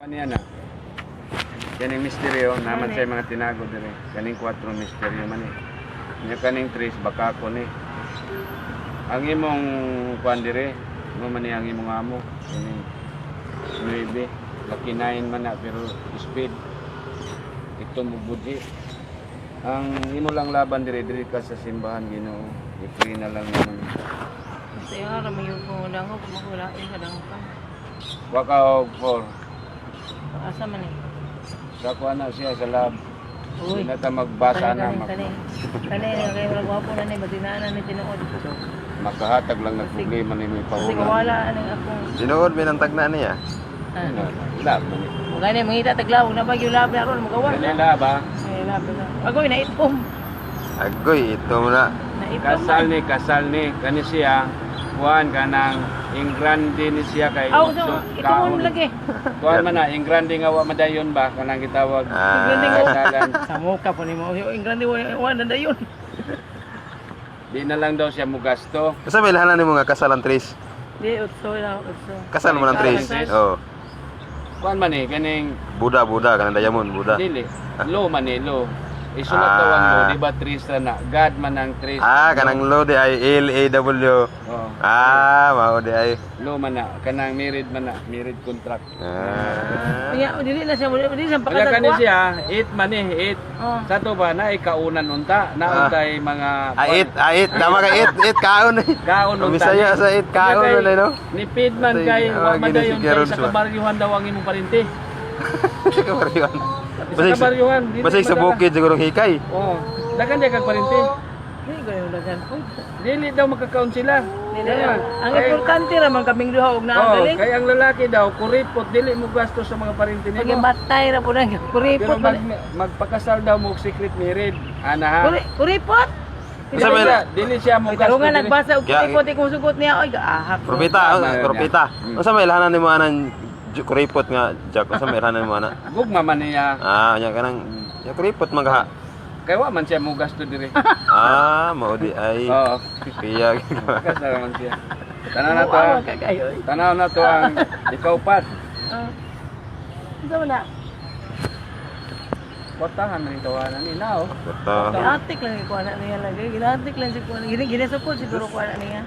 Kaniya na. Kaning misteryo naman sa mga tinago dire. Kaning 4 misteryo man eh. Nya kaning 3 baka ko ni. Ang imong kuan dire, mo man ni ang imong amo. Kaning 9, laki 9 man na pero speed. Ito mo budhi. Ang imo lang laban dire ka sa simbahan Ginoo. I-pray na lang naman. Kasi nga ramay yung pangulang ko, kumagulain ka lang pa. Waka og 4. Asa man eh. Sa kuan na siya sa lab. Uy. Nata magbasa na Kani kayo wala gwapo na ni batinaan na ni tinuod. makahatag lang ng problema ni may Kasi pahulan. kawala anong akong Sinuod binantag na niya. Lab man eh. Magani mangita taglawog na pag yung lab na ron magawa Kani na. lab ha. Ay lab na. Agoy na itpom. Agoy, ito mo na. Na itpom. Kasal ni kani siya kuan kanang ingrande ni siya kay Aw so ito mo lagi. kuan man na ingrande nga wa madayon ba kanang gitawag kasalan. Sa muka po ni mo. Yung grande wa na dayon. Di na lang daw siya mugasto. Kasi may lahanan ni mga kasalan Tris. Di utso na utso. Kasal mo ng Tris. Tris. Oh. Kuan man eh kaning Buda, kanang Diamond, Buda. dili lo man eh lo. Isulat daw ang lo di ba Tris na God man ang Tris. Kanang Lode ay L-A-W. Oh. Mao di ay. Lo man na kanang married man na married contract. Kaya dili na siya dili sa Kaya pakasal kani ko. siya 8 man eh 8. Oh. Sa to ba na ikaunan unta nauntay mga Ait. Tama ka it kaon eh. kaon unta. Bisaya sa it kaon na no. Ni Pidman kay wa madayon kay sa kabaryuhan daw ang imong parinti. Kabaryon. Sa kabaryuhan Basig sa bukid siguro hikay. Oh, dagan dia kag parinti. Dili ko yung dagan. Uy. Dili daw magka-count sila. Dili. Kaya, Ang importante ra man kaming duha og naagaling. kay ang lalaki daw kuripot dili mo gasto sa mga parinti Pag nimo. batay ra po nang Pero kuripot magpakasal daw mo og secret marriage. Ana ha. Kuripot. Sa may- Dili siya mo gasto. Pero nga nagbasa og Kaya- kuripot ikong sugot niya oy gaahak. Propita. Unsa may lahanan ni mo anan kuripot nga Jack? Unsa may lahanan mo ana? Gugma man niya. Nya kanang ya kuripot magaha. Kay wa man siya mo gasto dire. Mao di ay. Oo. Piyag. Kasal man siya. Tanaw na to. Tanaw na to ang ikaw pat. Ito na. Portahan man ito ana ni now. Beto. Ginatik lang ko anak niya lagi. Ginatik lang siguro. Ginasupod siguro ko anak niya.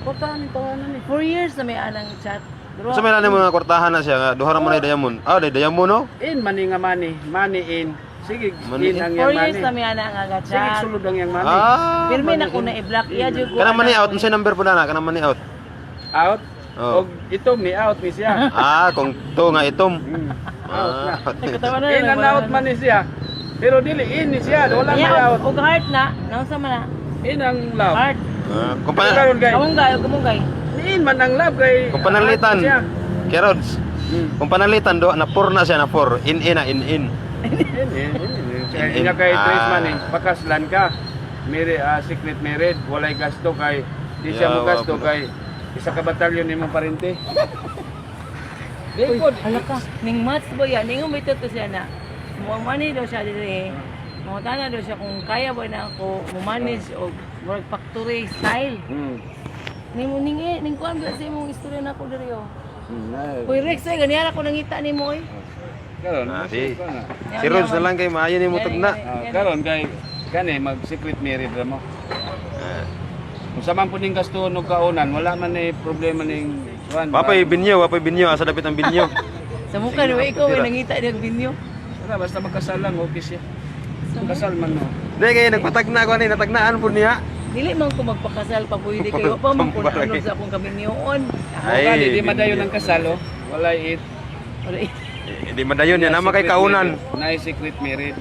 Portahan ito ana ni. 4 years na may anang chat. Unsa may lahanan mo nga kwartahan na siya nga duha ra man ay Diamond. Day Diamond no. In mani nga money in. Sige, Money in ang 4 yang years na money. may anak nga Sige, chat. sulod ang yang money. Pirmi na ko na i-block iya jud ko. Kanang money out unsa number po na kanang money out. Out. Oh. Og itom ni out ni siya. Kung to nga itom. Out na. Katawa na. In and out man ni siya. Pero dili in ni siya, wala may Iya, out. og heart na. Nausa man na. In ang love. Heart. Kung Pero pa karon kay. Kamungay. In man ang love kay. kung panalitan. Siya. Kerods. Hmm. Kung panalitan do na 4 na siya na 4. In. Kaya niya kay Trace man eh, pakaslan ka. Secret marriage, walay gasto kay di siya mo gasto kay isa ka batalyon nimo parente. Di po. Hala ka, ning match ba yan? Ning umito to siya na. Money daw siya dire. Mangutana daw siya kung kaya ba na ako manage og work factory style. Ning kuan ba sa imong istorya na ko dire yo. Uy Rex, ganyan ako nangita nimo oy. Karon, Si Rods na lang kay maayo ni mo tugna. karon kay kani mag secret marriage ra mo. Kung sa man po ning gasto og kaunan, wala man ni problema ning kuan. Wapay binyo asa dapit ang binyo. Sa mukha ni ikaw ay nangita ng binyo. Basta magkasal lang okay siya. Kasal man no. Di kay nagpatagna ko ni natagnaan po niya. Dili man ko magpakasal pa pwede kayo pa man kun ano sa akong kabinyoon. Ay, di madayon ang kasal oh. Walay it. Di madayon yan naman kay kaunan. Nay secret marriage.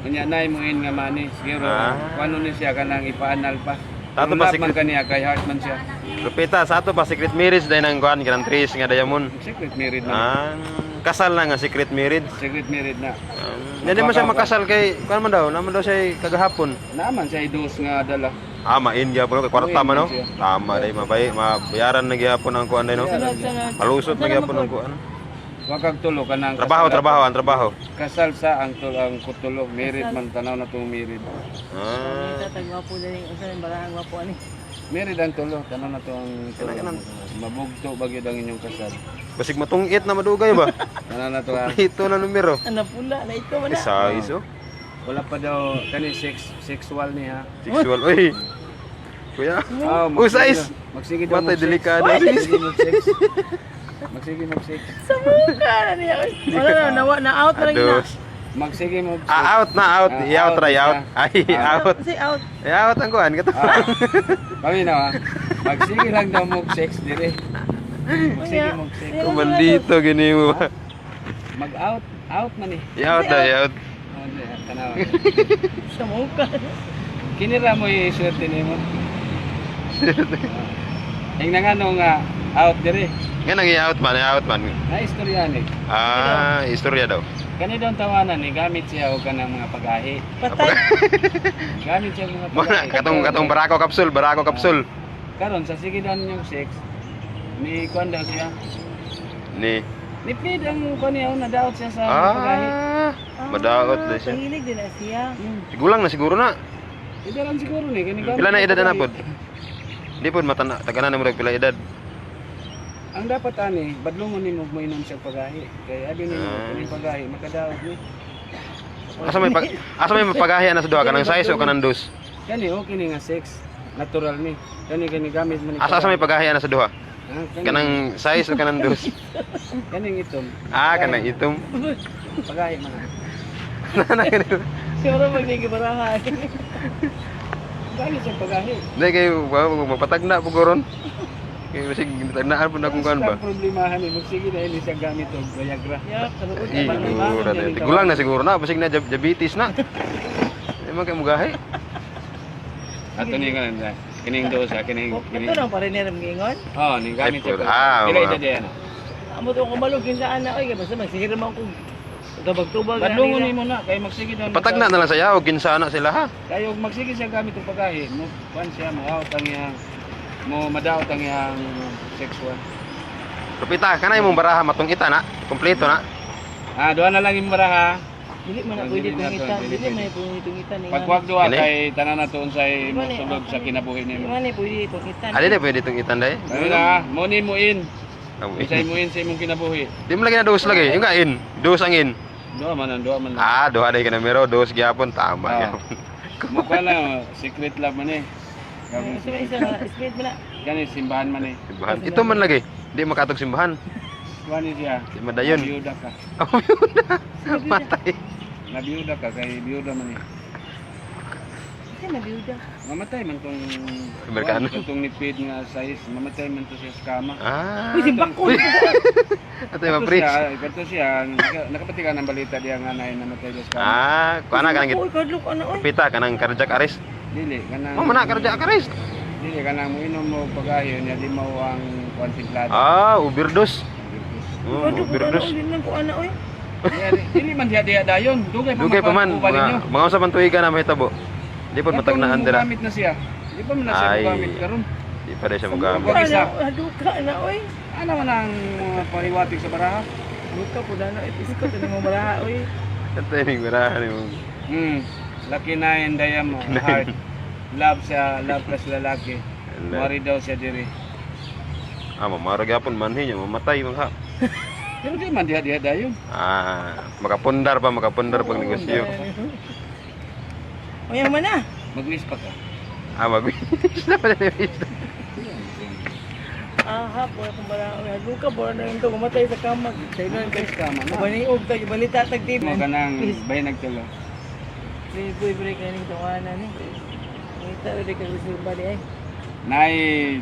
Kanya nay mo in nga mani. Siguro kuno ni siya kanang ipaanal pa. Tato Kung pa love man secret. kaniya kay heart man siya. Propita sa ato pa secret marriage dahil nang kuan kanang Tris nga Diamond. Secret marriage na. Kasal na nga secret marriage. Secret marriage na. Hindi man siya makasal kay kuan man daw, naman daw siya kagahapon. Naman siya idos nga dala. Main gyapon kay kwarta man no. Tama day mabay, mabayaran na gyapon ang kuan day no. Malusot na gyapon ang kuan. Wa kag tulo kanang Trabaho. Kasal sa ang kutulo, married man tanaw na to married. Tatagwa po dali usa ng barang gwapo ani. Married ang tulo, tanong na to ang tulo. Kanang- Mabugto bagyo ang inyong kasal. Basig matungit na madugay ba? Tanong na to ha. Ito na numero. Ano pula na ito man na. Size oh. Wala pa daw kani sexual niya. Sexual. Uy. Kuya. Oh, Oh, size. Magsige daw Matay mag-sex. delikado. Magsige mag-sex. Magsige mag-sex. Sa mukha na niya. Wala na out na lang na. Ados. Magsige mag-sex. Out na out. Ah, I-out out try na out. siya. Ay, out. Kasi out. I-out ang kuhan kato. Kami na ha. Magsige lang daw mag-sex dire. Magsige mag-sex. Kumandito gini mo ba? Mag-out. Out man eh. I-out na, i-out. Oh, di, tanaw. Sa mukha. Kinira mo yung swerte nimo. Tingnan nga nung out dire. Nga nang i-out man, i-out man. Na istorya ni. Ah, istorya daw. Kani daw tawanan ni gamit siya og kanang mga pagahi. Patay. Gamit siya og mga Muna, pagahi. katong barako kapsul. Karon sa sige daw ninyong sex. Ni kuan daw siya. Ni. Nipid ang kuan niya nadaot siya sa mga pagahi. Madaot na siya. Mahilig din na siya. Gulang na siguro na. Ida lang siguro ni kani gamit. Pila na siya edad na pagahi. pod? Di pod matana, tagana na mo pila edad. Ang dapat ani, badlongon nimo moinom siya pagahi. Kay abi nimo Ah. kani pagahi makadaot ni. Asa may mapagahian na sa duha kanang size o kanang dos? Kani okay ni nga sex. Natural ni. Kani gamit man ni. Asa may pagahian na sa duha? Ah, Kanang size o kanang dos? kaning itom. Ah, kanang itom. Pagahi man. Siguro magigibarahan. Gamit siya pagahi. Hindi kayo mapatagna po goron. Kaya masig tagnaan po na kung kuan ba. Ang problemahan ni magsige na ini siya gamit og Viagra. Ya, karoon. Gulang na siguro na, basig na diabetes na. Di man kayo mugahi. Ato ni nga kining dosa kining Ito lang pa rin niya gingon. Oh, ni gamit siya. Ah, Pila mga- ida diyan. Amo to kumalog kin sa ana oy, basta magsigir man ko. Tubag-tubag. Badlongon nimo na kay magsige daw. Patagna na lang sa yaw, kinsa na sila ha. Kayo magsige siya gamit og pagahi, mo kuan siya mo out ang iyang mo madaot ang iyang sexual. Lupita, kanay mong baraha matungita na, kompleto na. Ah, duha na lang imong baraha. Dili man na pwede tungitan. Dili man na pwede tungitan. Pagwag duha Kini? kay tanan na tuon sa mosulod sa kinabuhi Dili nimo. man na pwede tungitan. Ali na pwede tungitan day. Ano na, mo ni mo in. Isay mo in sa imong kinabuhi. Di mo lagi na dos lagi, yung kain, dos ang in. Duha man. Ah, duha day ka numero, dos gyapon tama Ah. gyapon. Mukha lang, secret love man eh. Gawin Isa isa na speed mo na. Gani simbahan man eh. Simbahan. Ito man lagi, di makatog simbahan. Kuani siya. Di madayon. Nabiyuda ka. Oh, yun na. Matay. Nabiyuda ka kay biyuda man eh. Kasi nabiyuda. Mamatay man tong Amerikano. tong nipid nga size, mamatay man to siya sa kama. Ah. Uy, simbakol. Ito yung ma-preach. Ito siya, nakapati ka ng balita diya nga na namatay siya sa kama. Ah, kuana kanang Uy, kadlok ano oy. pita kanang cardiac arrest. Dili kanang Mama na cardiac arrest. Dili kanang mo inom mo pagayon ya di mao ang kontemplado. Ah, overdose. Oh, Kadlok ano overdose. oy, lang ko ana oy. Dili man diya dayon. Dugay pa man, mga usa man tuig ka na mahitabo. Di pa matagnaan dira. Gamit na siya. Di pa man na siya Ay. gamit karon. Di pa rin siya magamit. Wag isa. Aduka na oy. Ano man ang mga pariwatig sa baraha? Aduka po na episiko to mo baraha oy. Ito yung barahan mo. Laki na yung daya mo. Heart. Love siya, love plus lalaki. Mari daw siya diri. Ah, mamarag yapon manhin niya, mamatay mga. Pero di man diha dayon. Ah, makapundar pag negosyo. O yan man na. Mag-miss pa ka. Ah, na pala ni Aha, po akong baraha oy. Aduka po na yung to gumatay sa kamag. Sa inon kay Kama na. Baniog tag balita tag TV. Mo kanang bay nagtulo. Boy break na ning tawanan ni. Kita uri ka gusto ba di ay. Nay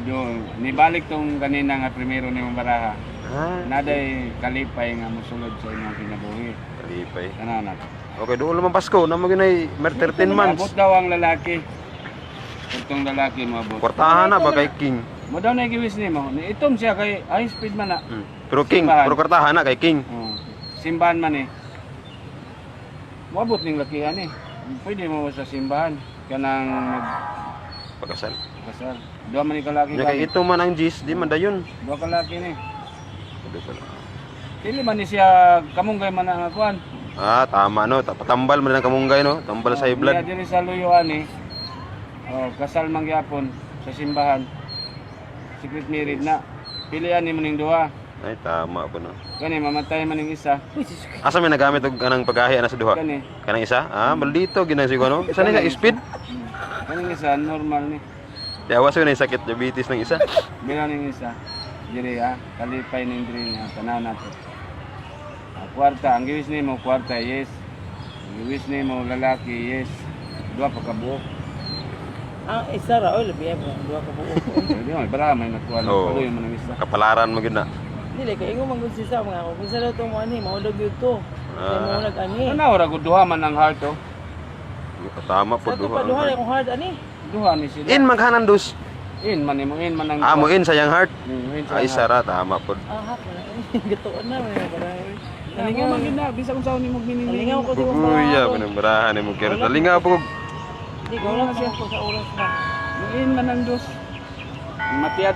do nibalik tong kanina nga primero ni mong baraha. Ah, Naday kalipay nga mosulod sa imong kinabuhi. kalipay. Kana na. Okay, doon naman Pasko, naman ginay 13 months. Abot daw ang lalaki. Itong lalaki mo abot. Kwartahan na ba kay King? Mo daw na giwis nimo. Ni itom siya kay high speed man na. Pero King, Simbahan. pero kwartahan na kay King. Oh. Simbahan man eh. Moabot ning lakihan eh. Pwede mo sa simbahan kanang Pagkasal. magkasal. Duha man ni kalaki Nya kay gamit. ito man ang Gis, di man dayon. Duha kalaki ni. Pwede pala. Dili man ni siya kamunggay man ang akuan. Ah, tama no. Patambal man ang kamunggay no. Tambal sa high blood. Dili sa luyuan eh. Oh, kasal man gyapon. sa simbahan. Secret marriage na. Pilian ni mo ning duha. Ay, tama po no. Kani mamatay man ning isa. Uy, Diyos ko. Asa may nagamit og kanang pagkahi ana sa duha? Kani. Kanang isa? Ah, maldito ginang sigo no. Isa na speed. Kaning isa normal ni. Yawa sa na sakit diabetes ng isa. Bila ning isa. Diri kalipay ning diri nga tanan nato. Kwarta, ang giwis nimo kwarta, yes. Ang giwis nimo lalaki, yes. Duha pa ka buok. Ang isa ra, oy, labi mo. Duha ka buo. Hindi mo, bara may natuwa na Oo. paloy mo ng isa. Kapalaran mo gid na. Dili kay ingo man gud sa mga ako. Kinsa daw to mo ani, maulog gyud to. Kay maulog ani. Ano ora gud duha man ang heart oh. Tama po Sa to pa duha duha. akong hard ani. Duha ni sila. In maghanan dos. In man ang Amo in sayang heart. In Ay sara tama po. Ah, hap na. Gatuon na may parang. Talingaw man gid na bisag unsa ni mo gining. Talingaw ko sa Kuya, pinambarahan ni mo kero. Talinga po. Di ko lang siya ko sa oras na. In man ang dos. Matiyat